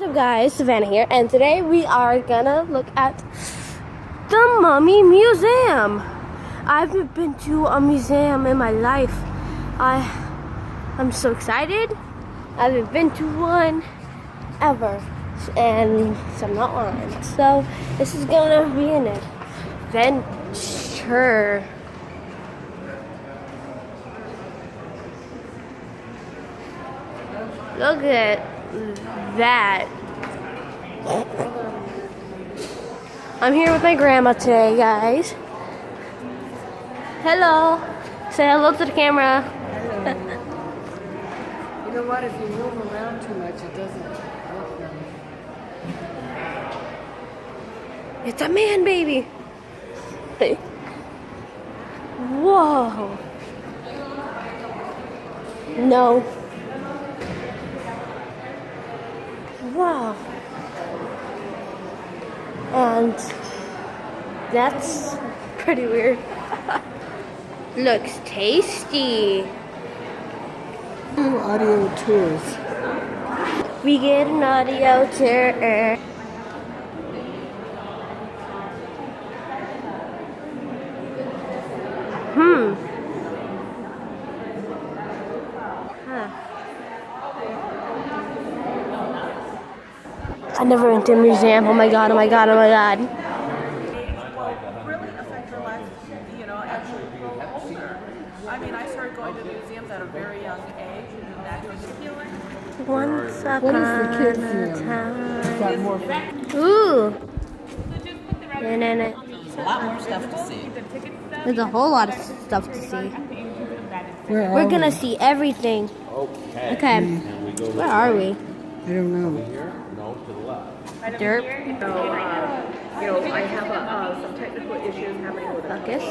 up, guys? Savannah here, and today we are gonna look at the Mummy Museum. I haven't been to a museum in my life. I'm so excited. I haven't been to one ever, and so I'm not lying. So this is gonna be an adventure. Look at that. I'm here with my grandma today, guys. Hello. Say hello to the camera. You know what? If you move around too much, it doesn't work well. It's a man baby. Whoa. No. Wow. And that's pretty weird. Looks tasty. Audio tours. We get an audio tour. I never went to a museum. Oh my god, oh my god, oh my god. Really affect your life, as you grow older. I mean, I started going to museums at a very young age, and that was appealing. Once upon What is the kids' a museum? time. Is that more Ooh. There's a lot more stuff to see. There's a whole lot of stuff to see. Where are We're gonna we? see everything. Okay. And we go Where are we? I don't know. here? No, to the left. Derp. So, I have some technical issues happening with Focus.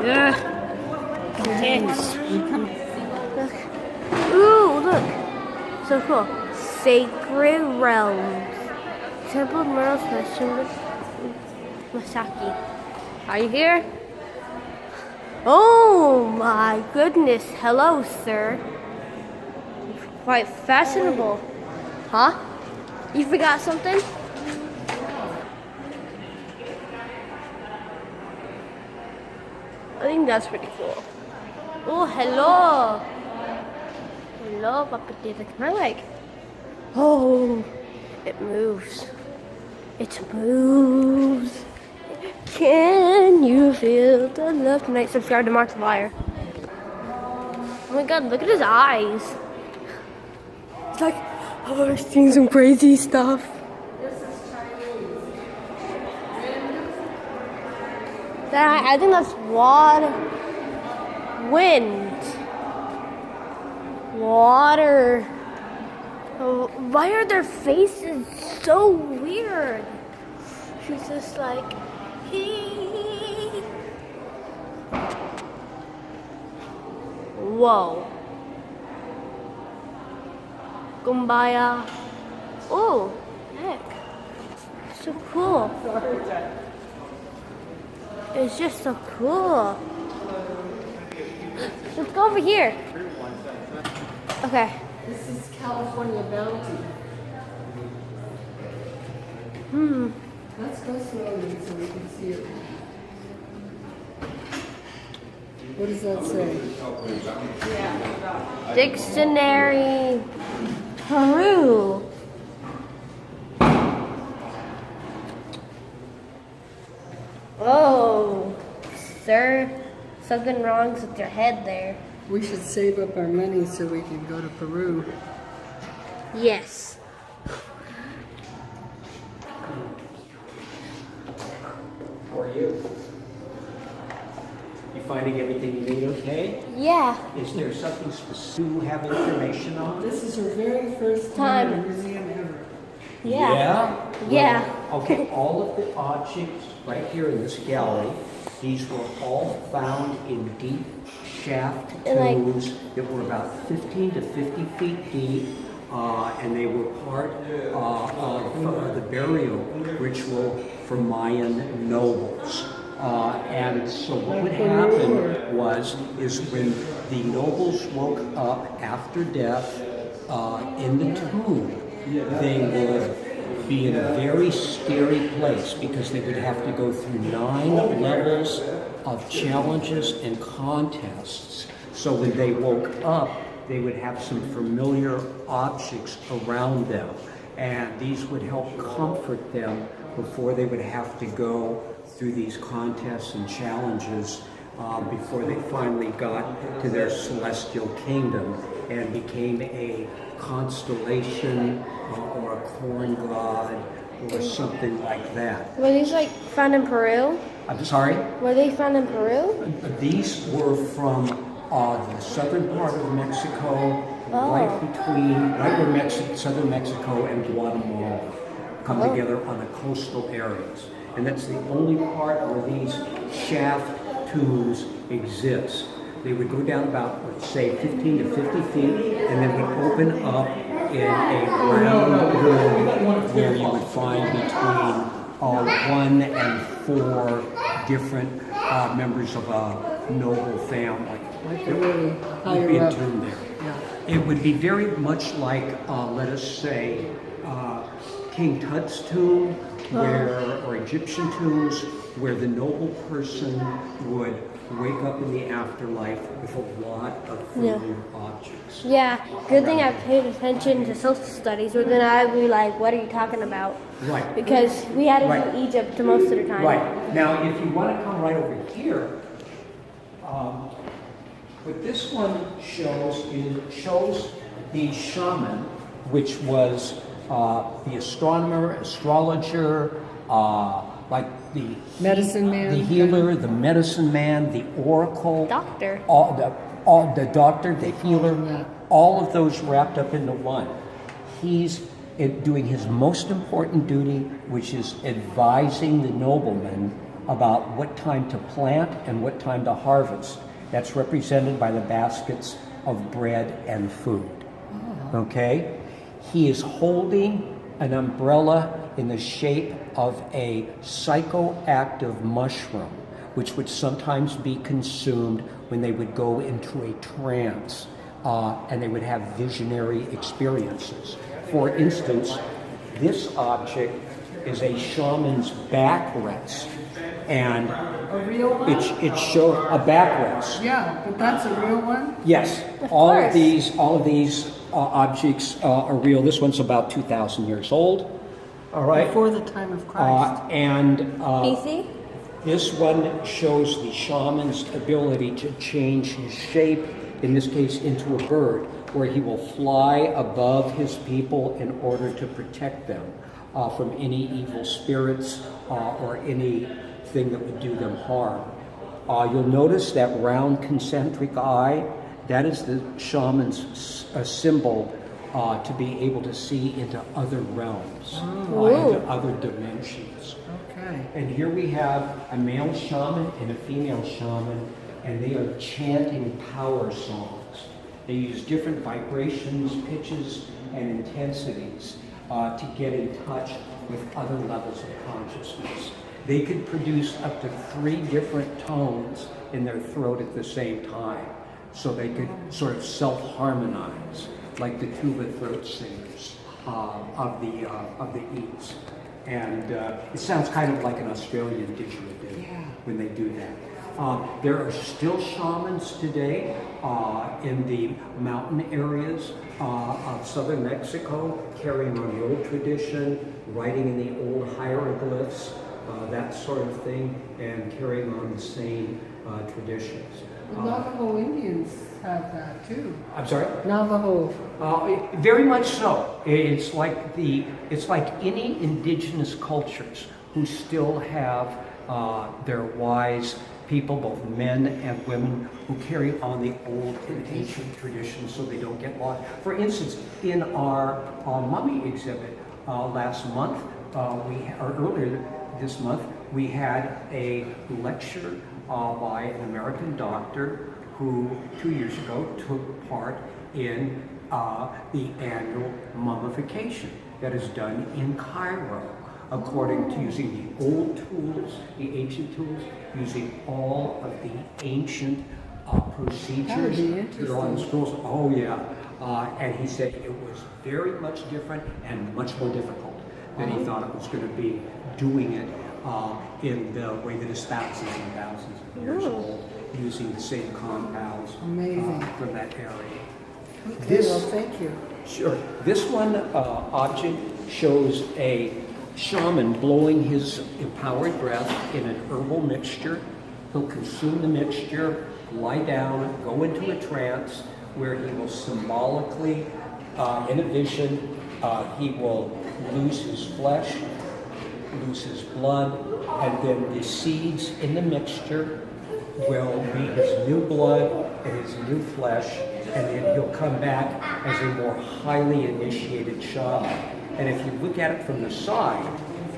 Yeah. Tits. Look. Ooh, look. So cool. Sacred Realms. Temple of Murals Masaki. Are you here? Oh my goodness. Hello, sir. Quite fashionable. Huh? You forgot something? I think that's pretty cool. Oh, hello. Hello, Papatita. Can I like... Oh, it moves. It moves. Can you feel the love tonight? Subscribe to Markiplier. Oh my god, look at his eyes. It's like, oh, I'm seeing some crazy stuff. I think that's water. Wind. Water. Oh, why are their faces so weird? She's just like, whoa. Kumbaya. Oh, heck. So cool. It's just so cool. Let's go over here. Okay. This is California Bounty. Let's go slowly so we can see it. What does that say? Dictionary. Peru. Oh, sir, something wrong's with your head there. We should save up our money so we can go to Peru. Yes. How are you? You finding everything you need okay? Yeah. Is there something specific you have information on? This is her very first time in a museum ever. Yeah. Yeah. Well, okay, all of the objects right here in this gallery, these were all found in deep shaft Like- tombs that were about 15 to 50 feet deep, and they were part of the burial ritual for Mayan nobles. And so what would happen is when the nobles woke up after death in the tomb, they would be in a very scary place because they would have to go through 9 levels of challenges and contests. So when they woke up, they would have some familiar objects around them, and these would help comfort them before they would have to go through these contests and challenges before they finally got to their celestial kingdom and became a constellation or a corn god or something like that. Were these like found in Peru? I'm sorry? Were they found in Peru? These were from the southern part of Mexico, right where southern Mexico and Guatemala come together on the coastal areas. And that's the only part where these shaft tombs exist. They would go down about, let's say, 15 to 50 feet, and then would open up in a round room where you would find between 1 and 4 different members of a noble family. Like really Would be higher up. entombed there. Yeah. It would be very much like, let us say, King Tut's tomb, or Egyptian tombs, where the noble person would wake up in the afterlife with a lot of familiar objects. Yeah, good thing I paid attention to social studies, or then I'd be like, what are you talking about? Right. Because we had it Right. in Egypt most of the time. Right. Now, if you want to come right over here, what this one shows the shaman, which was the astronomer, astrologer, like the Medicine man. the healer, the medicine man, the oracle, Doctor. the doctor, the healer, Yeah. all of those wrapped up into one. He's doing his most important duty, which is advising the nobleman about what time to plant and what time to harvest. That's represented by the baskets of bread and food. Okay? He is holding an umbrella in the shape of a psychoactive mushroom, which would sometimes be consumed when they would go into a trance and they would have visionary experiences. For instance, this object is a shaman's backrest, and A real one? it shows a backrest. Yeah, but that's a real one? Yes, Of all of course. these objects are real. This one's about 2,000 years old. All right. Before the time of Christ. BC? This one shows the shaman's ability to change his shape, in this case into a bird, where he will fly above his people in order to protect them from any evil spirits or anything that would do them harm. You'll notice that round concentric eye, that is the shaman's symbol to be able to see into other realms, into other dimensions. Okay. And here we have a male shaman and a female shaman, and they are chanting power songs. They use different vibrations, pitches, and intensities to get in touch with other levels of consciousness. They could produce up to 3 different tones in their throat at the same time, so they could sort of self-harmonize, like the tuba throat singers of the East. And it sounds kind of like an Australian didgeridoo when they do that. There are still shamans today in the mountain areas of southern Mexico, carrying on the old tradition, writing in the old hieroglyphs, that sort of thing, and carrying on the same traditions. The Navajo Indians have that too. I'm sorry? Navajo. Very much so. It's like any indigenous cultures who still have their wise people, both men and women, who carry on the old and ancient traditions so they don't get lost. For instance, in our mummy exhibit last month, earlier this month, we had a lecture by an American doctor who 2 years ago took part in the annual mummification that is done in Cairo. according to using the old tools, the ancient tools, using all of the ancient procedures that are on the scrolls. Oh yeah. And he said it was very much different and much more difficult than he thought it was going to be, doing it in the way that is thousands and thousands of years old, using the same compounds from that area. Okay, well, thank you. Sure. This one object shows a shaman blowing his empowered breath in an herbal mixture. He'll consume the mixture, lie down, go into a trance where he will symbolically, in a vision, he will lose his flesh, lose his blood, and then the seeds in the mixture will be his new blood and his new flesh, and then he'll come back as a more highly initiated shaman. And if you look at it from the side,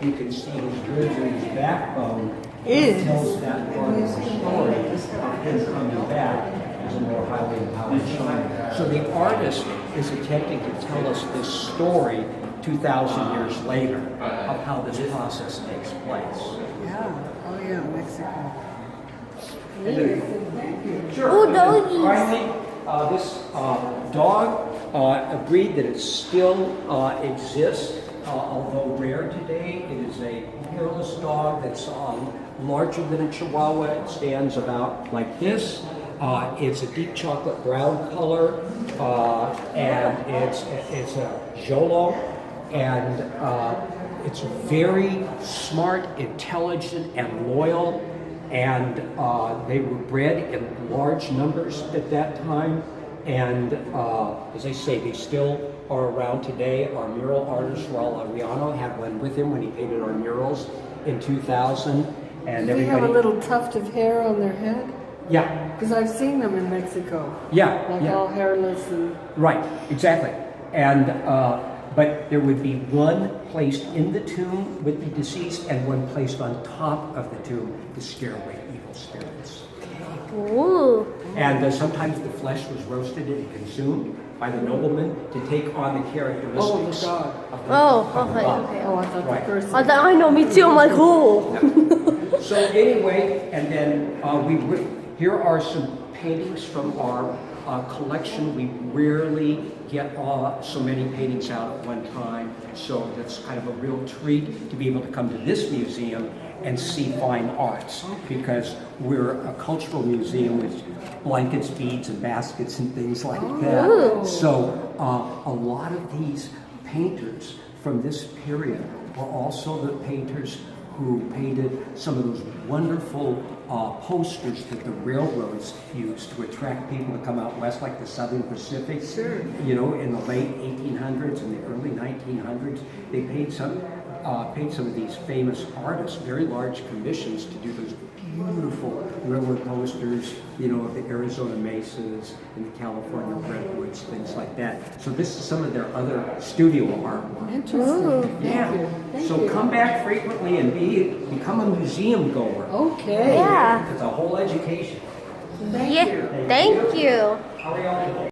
you can see his ribs and his backbone. It tells that part of the story of him coming back as a more highly empowered shaman. So the artist is attempting to tell us this story 2,000 years later of how this process takes place. Yeah. Oh, yeah, Mexico. Sure. Oh, And then doggies. finally, this dog, a breed that it still exists, although rare today. It is a hairless dog that's larger than a Chihuahua. It stands about like this. It's a deep chocolate brown color, and it's a Jolo, and it's very smart, intelligent, and loyal. And they were bred in large numbers at that time. And as I say, they still are around today. Our mural artist, Raul Ariano, had one with him when he painted our murals in 2000. And Do they have a little tuft of hair on their head? Yeah, Because I've seen them in Mexico. yeah, Like yeah. all hairless and... Right, exactly. And but there would be one placed in the tomb with the deceased and one placed on top of the tomb to scare away evil spirits. Ooh. And sometimes the flesh was roasted and consumed by the nobleman to take on the characteristics Oh, the dog. of the Oh, okay, dog. okay. Oh, I thought Right. the person... I know, me too. I'm like, oh. So anyway, and then here are some paintings from our collection. We rarely get so many paintings out at one time, so that's kind of a real treat to be able to come to this museum and see fine arts, because we're a cultural museum with blankets, beads, and baskets and things like that. Ooh. So a lot of these painters from this period were also the painters who painted some of those wonderful posters that the railroads used to attract people to come out west, like the Southern Pacific. Sure. You know, in the late 1800s and the early 1900s, they paid some of these famous artists very large commissions to do those beautiful railroad posters, you know, of the Arizona mesas and the California redwoods, things like that. So this is some of their other studio artwork. Interesting. Yeah. Thank you. Thank So you. come back frequently and become a museum goer. Okay. Yeah. It's a whole education. Thank Yeah. you. Thank you. How are y'all today?